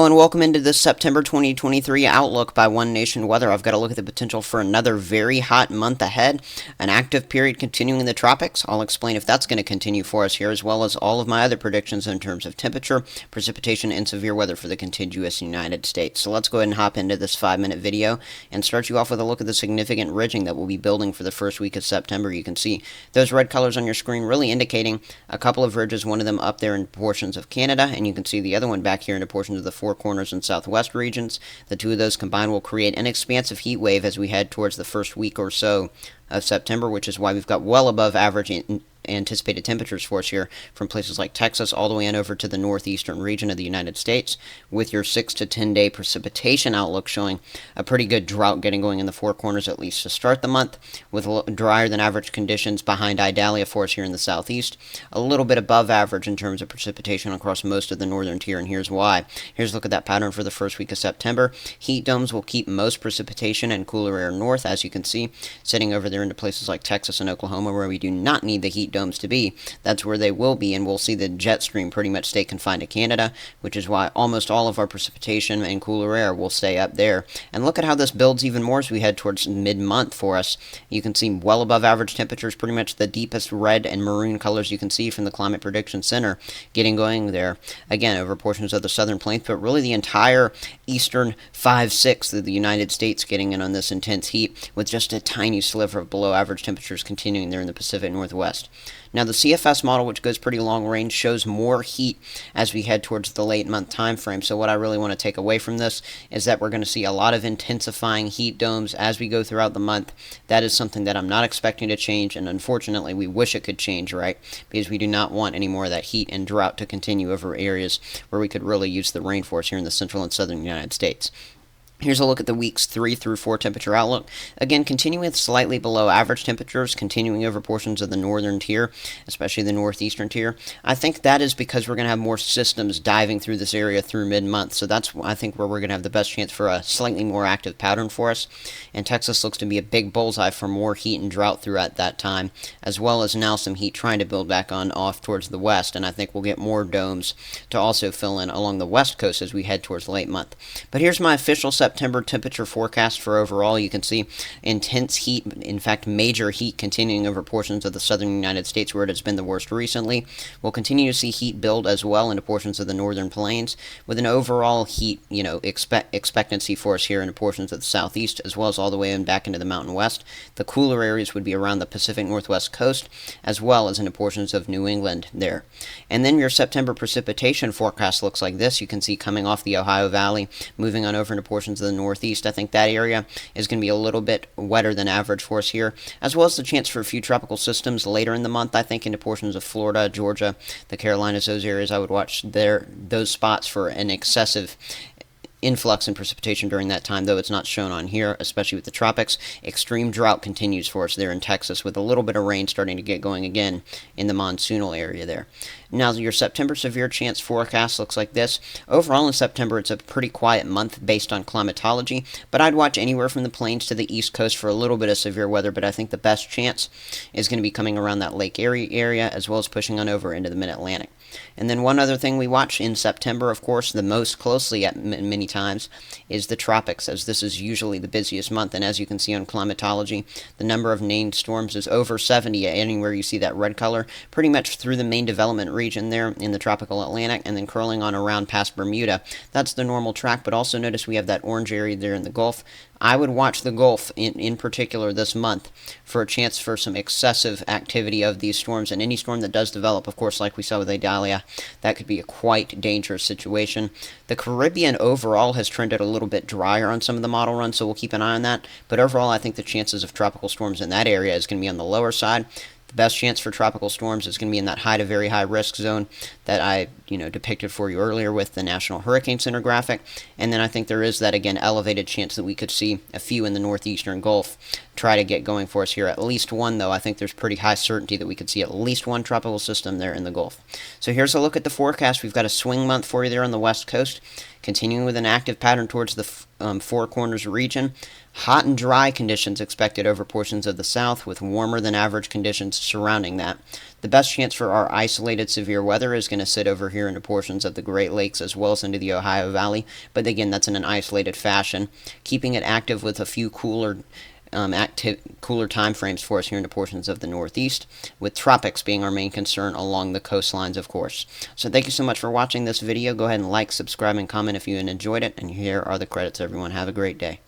Hello and welcome into this September 2023 Outlook by One Nation Weather. I've got a look at the potential for another very hot month ahead, an active period continuing in the tropics. I'll explain if that's going to continue for us here, as well as all of my other predictions in terms of temperature, precipitation, and severe weather for the contiguous United States. So let's go ahead and hop into this 5-minute video and start you off with a look at the significant ridging that will be building for the first week of September. You can see those red colors on your screen really indicating a couple of ridges, one of them up there in portions of Canada, and you can see the other one back here into portions of the Four Corners and Southwest regions. The two of those combined will create an expansive heat wave as we head towards the first week or so of September, which is why we've got well above average anticipated temperatures for us here from places like Texas all the way on over to the northeastern region of the United States, with your 6 to 10 day precipitation outlook showing a pretty good drought getting going in the Four Corners at least to start the month, with drier than average conditions behind Idalia for us here in the southeast, a little bit above average in terms of precipitation across most of the northern tier, and here's why. Here's a look at that pattern for the first week of September. Heat domes will keep most precipitation and cooler air north, as you can see, sitting over there into places like Texas and Oklahoma where we do not need the heat domes to be. That's where they will be, and we'll see the jet stream pretty much stay confined to Canada, which is why almost all of our precipitation and cooler air will stay up there. And look at how this builds even more as we head towards mid-month for us. You can see well above average temperatures, pretty much the deepest red and maroon colors you can see from the Climate Prediction Center getting going there, again, over portions of the southern plains, but really the entire eastern 5/6 of the United States getting in on this intense heat, with just a tiny sliver of below average temperatures continuing there in the Pacific Northwest. Now, the CFS model, which goes pretty long range, shows more heat as we head towards the late month time frame. So what I really want to take away from this is that we're going to see a lot of intensifying heat domes as we go throughout the month. That is something that I'm not expecting to change, and unfortunately we wish it could change, right? Because we do not want any more of that heat and drought to continue over areas where we could really use the rainforest here in the central and southern United States. Here's a look at the weeks 3 through 4 temperature outlook. Again, continuing with slightly below average temperatures, continuing over portions of the northern tier, especially the northeastern tier. I think that is because we're going to have more systems diving through this area through mid-month. So that's, I think, where we're going to have the best chance for a slightly more active pattern for us. And Texas looks to be a big bullseye for more heat and drought throughout that time, as well as now some heat trying to build back on off towards the west. And I think we'll get more domes to also fill in along the west coast as we head towards late month. But here's my official September temperature forecast for overall. You can see intense heat, in fact major heat, continuing over portions of the southern United States where it has been the worst recently. We'll continue to see heat build as well into portions of the northern plains, with an overall heat expectancy for us here into portions of the southeast, as well as all the way back into the mountain west. The cooler areas would be around the Pacific Northwest coast, as well as into portions of New England there. And then your September precipitation forecast looks like this. You can see coming off the Ohio Valley, moving on over into portions of the northeast. I think that area is going to be a little bit wetter than average for us here, as well as the chance for a few tropical systems later in the month. I think into portions of Florida, Georgia, the Carolinas, those areas I would watch those spots for an excessive influx in precipitation during that time, though it's not shown on here, especially with the tropics. Extreme drought continues for us there in Texas, with a little bit of rain starting to get going again in the monsoonal area there. Now, your September severe chance forecast looks like this. Overall in September, it's a pretty quiet month based on climatology, but I'd watch anywhere from the plains to the east coast for a little bit of severe weather, but I think the best chance is going to be coming around that Lake Erie area, as well as pushing on over into the mid-Atlantic. And then one other thing we watch in September, of course, the most closely at many times, is the tropics, as this is usually the busiest month. And as you can see on climatology, the number of named storms is over 70 anywhere you see that red color, pretty much through the main development region there in the tropical Atlantic, and then curling on around past Bermuda. That's the normal track, but also notice we have that orange area there in the Gulf. I would watch the Gulf in particular this month for a chance for some excessive activity of these storms, and any storm that does develop, of course, like we saw with Idalia, that could be a quite dangerous situation. The Caribbean overall has trended a little bit drier on some of the model runs, so we'll keep an eye on that, but overall I think the chances of tropical storms in that area is going to be on the lower side. The best chance for tropical storms is going to be in that high to very high risk zone that I depicted for you earlier with the National Hurricane Center graphic. And then I think there is that, again, elevated chance that we could see a few in the northeastern Gulf try to get going for us here. At least one, though. I think there's pretty high certainty that we could see at least one tropical system there in the Gulf. So here's a look at the forecast. We've got a swing month for you there on the west coast, continuing with an active pattern towards the Four Corners region. Hot and dry conditions expected over portions of the south, with warmer than average conditions surrounding that. The best chance for our isolated severe weather is going to sit over here into portions of the Great Lakes as well as into the Ohio Valley, but again, that's in an isolated fashion. Keeping it active with a few cooler time frames for us here into portions of the Northeast, with tropics being our main concern along the coastlines, of course. So thank you so much for watching this video. Go ahead and like, subscribe, and comment if you enjoyed it. And here are the credits, everyone. Have a great day.